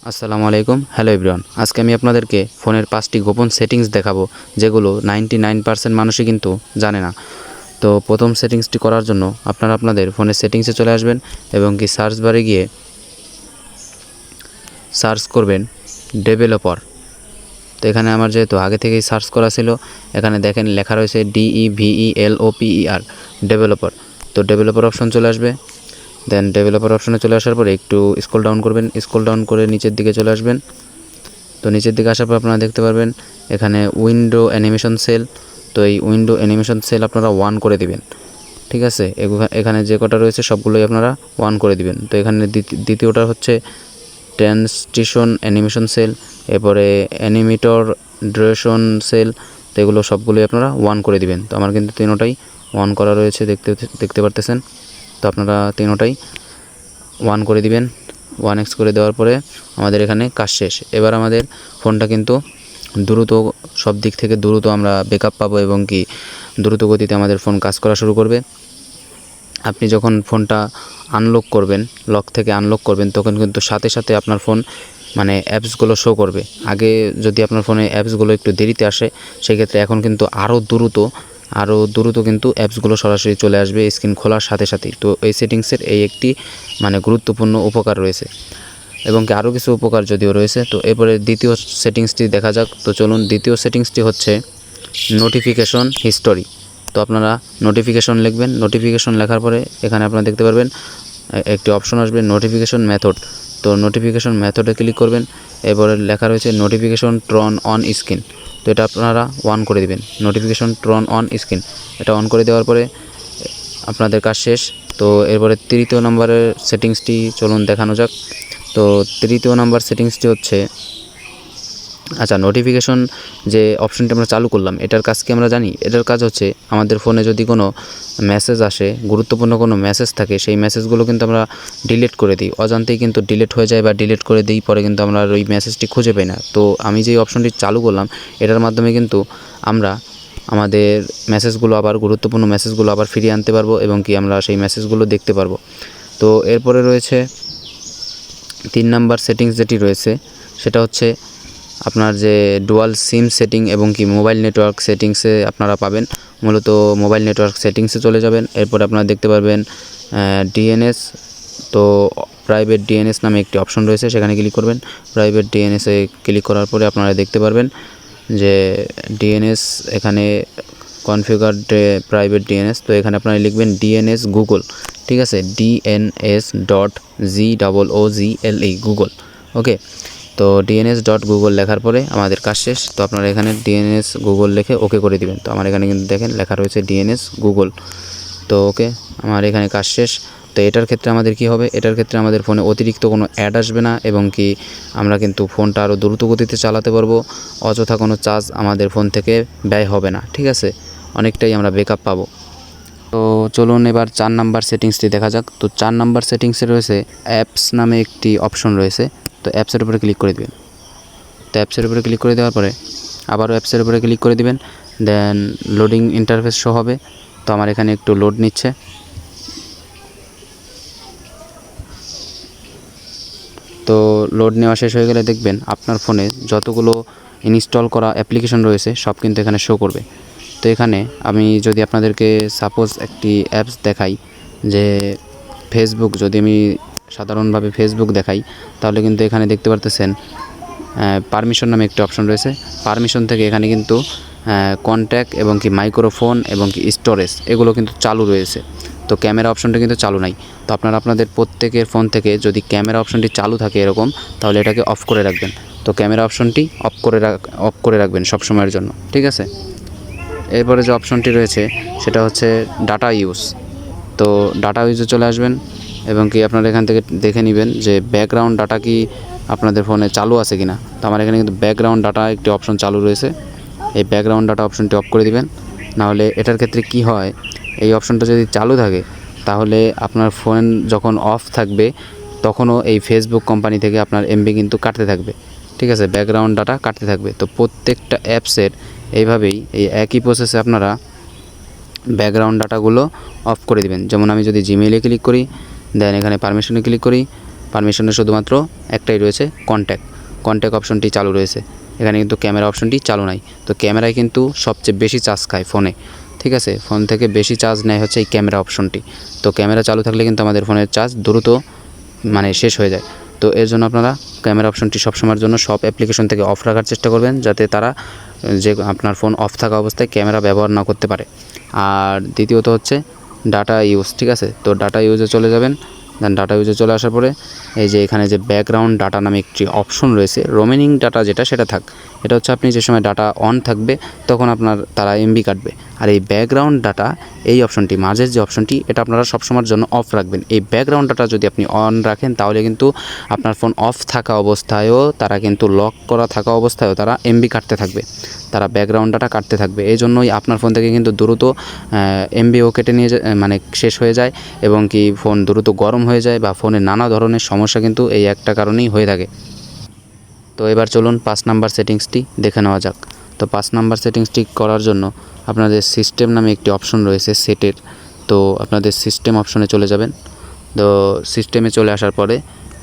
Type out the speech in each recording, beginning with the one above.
আসসালামু আলাইকুম, hello everyone. আজকে আমি আপনাদেরকে ফোনের 5টি গোপন সেটিংস দেখাবো, যেগুলো 99% মানুষই কিন্তু জানে না। তো প্রথম সেটিংসটি করার জন্য আপনারা আপনাদের ফোনের সেটিংসে চলে আসবেন এবং কি সার্চ বারে গিয়ে সার্চ করবেন ডেভেলপার। তো এখানে আমার যেহেতু আগে থেকেই সার্চ করা ছিল, এখানে দেখেন লেখা রয়েছে DEVELOPER ডেভেলপার। তো ডেভেলপার অপশন চলে আসবে। দেন ডেভেলপার অপশনে চলে আসার পরে একটু স্ক্রল ডাউন করবেন, স্ক্রল ডাউন করে নিচের দিকে চলে আসবেন। তো নিচের দিকে আসার পর আপনারা দেখতে পারবেন এখানে উইন্ডো অ্যানিমেশন সেল। তো এই উইন্ডো অ্যানিমেশন সেল আপনারা 1 করে দিবেন, ঠিক আছে। এখানে যে কটা রয়েছে সবগুলোই আপনারা 1 করে দিবেন। তো এখানে দ্বিতীয়টা হচ্ছে ট্রানজিশন অ্যানিমেশন সেল, এরপরে অ্যানিমেটর ডিউরেশন সেল। তো এগুলো সবগুলোই আপনারা 1 করে দিবেন। তো আমার কিন্তু তিনোটাই 1 করা রয়েছে, দেখতে পারতেছেন। তো আপনারা তিনোটাই 1 করে দিবেন। 1x করে দেওয়ার পরে আমাদের এখানে কাজ শেষ। এবার আমাদের ফোনটা কিন্তু দ্রুত, সব দিক থেকে দ্রুত আমরা ব্যাকআপ পাবো এবং কি দ্রুত গতিতে আমাদের ফোন কাজ করা শুরু করবে। আপনি যখন ফোনটা আনলক করবেন, লক থেকে আনলক করবেন, তখন কিন্তু সাথে সাথে আপনার ফোন মানে অ্যাপসগুলো শো করবে। আগে যদি আপনার ফোনে অ্যাপসগুলো একটু দেরিতে আসে, সেক্ষেত্রে এখন কিন্তু আরও দ্রুত কিন্তু অ্যাপসগুলো সরাসরি চলে আসবে স্ক্রিন খোলার সাথে সাথেই। তো এই সেটিংসের এই একটি মানে গুরুত্বপূর্ণ উপকার রয়েছে এবং কি আরও কিছু উপকার যদিও রয়েছে। তো এরপরে দ্বিতীয় সেটিংসটি দেখা যাক। তো চলুন, দ্বিতীয় সেটিংসটি হচ্ছে নোটিফিকেশন হিস্টোরি। তো আপনারা নোটিফিকেশন লিখবেন। নোটিফিকেশন লেখার পরে এখানে আপনারা দেখতে পারবেন একটি অপশন আসবে নোটিফিকেশন মেথড। তো নোটিফিকেশন মেথডে ক্লিক করবেন। এরপরে লেখা রয়েছে নোটিফিকেশন ট্রন অন স্ক্রিন। তো এটা আপনারা 1 করে দিবেন। নোটিফিকেশন ট্রন অন স্ক্রিন এটা অন করে দেওয়ার পরে আপনাদের কাজ শেষ। তো এরপরে তৃতীয় নম্বরের সেটিংসটি চলুন দেখানো যাক। তো তৃতীয় নাম্বার সেটিংসটি হচ্ছে, আচ্ছা, নোটিফিকেশন যে অপশনটি আমরা চালু করলাম, এটার কাজ কি আমরা জানি? এটার কাজ হচ্ছে আমাদের ফোনে যদি কোনো মেসেজ আসে, গুরুত্বপূর্ণ কোনো মেসেজ থাকে, সেই মেসেজগুলো কিন্তু আমরা ডিলিট করে দিই। অজান্তেই কিন্তু ডিলিট হয়ে যায় বা ডিলিট করে দিই, পরে কিন্তু আমরা ওই মেসেজটি খুঁজে পাই না। তো আমি যেই অপশনটি চালু করলাম, এটার মাধ্যমে কিন্তু আমরা আমাদের মেসেজগুলো আবার, গুরুত্বপূর্ণ মেসেজগুলো আবার ফিরিয়ে আনতে পারবো এবং কি আমরা সেই মেসেজগুলো দেখতে পারবো। তো এরপরে রয়েছে 3 নাম্বার সেটিংস যেটি রয়েছে, সেটা হচ্ছে আপনার যে ডুয়াল সিম সেটিং এবং কি মোবাইল নেটওয়ার্ক সেটিংসে আপনারা পাবেন। মূলত মোবাইল নেটওয়ার্ক সেটিংসে চলে যাবেন। এরপর আপনারা দেখতে পারবেন ডিএনএস। তো প্রাইভেট ডিএনএস নামে একটি অপশন রয়েছে, সেখানে ক্লিক করবেন। প্রাইভেট ডিএনএসে ক্লিক করার পরে আপনারা দেখতে পারবেন যে ডিএনএস এখানে কনফিগার প্রাইভেট ডিএনএস। তো এখানে আপনারা লিখবেন ডিএনএস গুগল, ঠিক আছে, DNS.GOOGLE গুগল, ওকে। তো DNS.Google লেখার পরে আমাদের কাজ শেষ। তো আপনারা এখানে DNS গুগল লিখে ওকে করে দিবেন। তো আমার এখানে কিন্তু দেখেন লেখা রয়েছে DNS গুগল। তো ওকে, আমার এখানে কাজ শেষ। তো এটার ক্ষেত্রে আমাদের কি হবে? এটার ক্ষেত্রে আমাদের ফোনে অতিরিক্ত কোনো অ্যাড আসবে না এবং কি আমরা কিন্তু ফোনটা আরও দ্রুত গতিতে চালাতে পারবো। অযথা কোনো চার্জ আমাদের ফোন থেকে ব্যয় হবে না, ঠিক আছে। অনেকটাই আমরা ব্যাকআপ পাবো। তো চলুন এবার 4 নাম্বার সেটিংসটি দেখা যাক। তো 4 নাম্বার সেটিংসে রয়েছে অ্যাপস নামে একটি অপশন রয়েছে। তো অ্যাপসের উপরে ক্লিক করে দিবেন। তো অ্যাপসের উপরে ক্লিক করে দেওয়ার পরে আবারও অ্যাপসের উপরে ক্লিক করে দিবেন। দেন লোডিং ইন্টারফেস শো হবে। তো আমার এখানে একটু লোড নিচ্ছে। তো লোড নেওয়া শেষ হয়ে গেলে দেখবেন আপনার ফোনে যতগুলো ইনস্টল করা অ্যাপ্লিকেশন রয়েছে সব কিন্তু এখানে শো করবে। তো এখানে আমি যদি আপনাদেরকে সাপোজ একটি অ্যাপস দেখাই, যে ফেসবুক, যদি আমি সাধারণভাবে ফেসবুক দেখাই, তাহলে কিন্তু এখানে দেখতে পারতেছেন পারমিশন নামে একটি অপশন রয়েছে। পারমিশন থেকে এখানে কিন্তু কন্ট্যাক্ট এবং কি মাইক্রোফোন এবং কি স্টোরেজ এগুলো কিন্তু চালু রয়েছে। তো ক্যামেরা অপশনটা কিন্তু চালু নাই। তো আপনারা আপনাদের প্রত্যেকের ফোন থেকে যদি ক্যামেরা অপশনটি চালু থাকে এরকম, তাহলে এটাকে অফ করে রাখবেন। তো ক্যামেরা অপশনটি অফ করে রাখবেন সব সময়ের জন্য, ঠিক আছে। এরপরে যে অপশনটি রয়েছে সেটা হচ্ছে ডাটা ইউজ। তো ডাটা ইউজে চলে আসবেন এবং কি আপনারা এখান থেকে দেখে নেবেন যে ব্যাকগ্রাউন্ড ডাটা কি আপনাদের ফোনে চালু আছে কিনা। তো আমার এখানে কিন্তু ব্যাকগ্রাউন্ড ডাটা একটি অপশন চালু রয়েছে। এই ব্যাকগ্রাউন্ড ডাটা অপশনটি অফ করে দিবেন। নাহলে এটার ক্ষেত্রে কি হয়, এই অপশনটা যদি চালু থাকে তাহলে আপনার ফোন যখন অফ থাকবে তখনও এই ফেসবুক কোম্পানি থেকে আপনার এমবি কিন্তু কাটতে থাকবে, ঠিক আছে, ব্যাকগ্রাউন্ড ডাটা কাটতে থাকবে। তো প্রত্যেকটা অ্যাপসের এইভাবেই এই একই প্রসেসে আপনারা ব্যাকগ্রাউন্ড ডাটাগুলো অফ করে দিবেন। যেমন আমি যদি জিমেইলে ক্লিক করি, দেন এখানে পারমিশনে ক্লিক করি, পারমিশনে শুধুমাত্র একটাই রয়েছে, কন্ট্যাক্ট অপশনটি চালু রয়েছে। এখানে কিন্তু ক্যামেরা অপশনটি চালু নাই। তো ক্যামেরায় কিন্তু সবচেয়ে বেশি চার্জ খায় ফোনে, ঠিক আছে, ফোন থেকে বেশি চার্জ নেয় হচ্ছে এই ক্যামেরা অপশনটি। তো ক্যামেরা চালু থাকলে কিন্তু আমাদের ফোনের চার্জ দ্রুত শেষ হয়ে যায়। তো এর জন্য আপনারা ক্যামেরা অপশনটি সবসময়ের জন্য সব অ্যাপ্লিকেশন থেকে অফ রাখার চেষ্টা করবেন, যাতে তারা যে আপনার ফোন অফ থাকা অবস্থায় ক্যামেরা ব্যবহার না করতে পারে। আর দ্বিতীয়ত হচ্ছে ডাটা ইউজ, ঠিক আছে। তো ডাটা ইউজে চলে যাবেন। দেন ডাটা ইউজে চলে আসার পরে এই যে এখানে যে ব্যাকগ্রাউন্ড ডাটা নামে একটি অপশন রয়েছে, রোমিনিং ডাটা যেটা, সেটা থাক। এটা হচ্ছে আপনি যে সময় ডাটা অন থাকবে তখন আপনার তারা এমবি কাটবে। আর এই ব্যাকগ্রাউন্ড ডাটা, এই অপশনটি মাঝের যে অপশনটি, এটা আপনারা সবসময়ের জন্য অফ রাখবেন। এই ব্যাকগ্রাউন্ড ডাটা যদি আপনি অন রাখেন তাহলে কিন্তু আপনার ফোন অফ থাকা অবস্থায়ও তারা কিন্তু লক করা থাকা অবস্থায়ও তারা এমবি কাটতে থাকবে, তারা ব্যাকগ্রাউন্ড ডাটা কাটতে থাকবে। এই জন্যই আপনার ফোন থেকে কিন্তু দ্রুত এমবিও কেটে নিয়ে মানে শেষ হয়ে যায়, এবং কি ফোন দ্রুত গরম হয়ে যায়, বা ফোনে নানা ধরনের সমস্যা কিন্তু এই একটা কারণেই হয়ে থাকে। তো এবার চলুন 5 নাম্বার সেটিংসটি দেখে নেওয়া যাক। তো 5 নাম্বার সেটিংসটি করার জন্য আপনাদের সিস্টেম নামে একটি অপশন রয়েছে সেটের। তো আপনাদের সিস্টেম অপশনে চলে যাবেন। তো সিস্টেমে চলে আসার পরে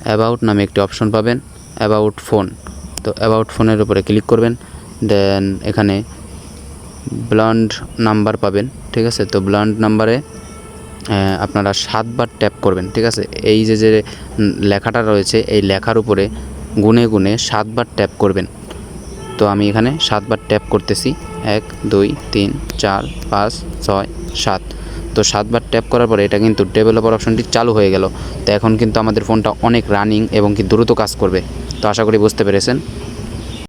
অ্যাবাউট নামে একটি অপশন পাবেন, অ্যাবাউট ফোন। তো অ্যাবাউট ফোনের উপরে ক্লিক করবেন। দেন এখানে ব্লান্ড নাম্বার পাবেন, ঠিক আছে। তো ব্লান্ড নাম্বারে আপনারা 7 বার ট্যাপ করবেন, ঠিক আছে। এই যে লেখাটা রয়েছে এই লেখার উপরে গুনে গুনে 7 বার ট্যাপ করবেন। তো আমি এখানে 7 বার ট্যাপ করতেছি, 1 2 3 4 5 6 7। তো 7 বার ট্যাপ করার পরে এটা কিন্তু ডেভেলপার অপশনটি চালু হয়ে গেল। তো এখন কিন্তু আমাদের ফোনটা অনেক রানিং এবং কি দ্রুত কাজ করবে। তো আশা করি বুঝতে পেরেছেন।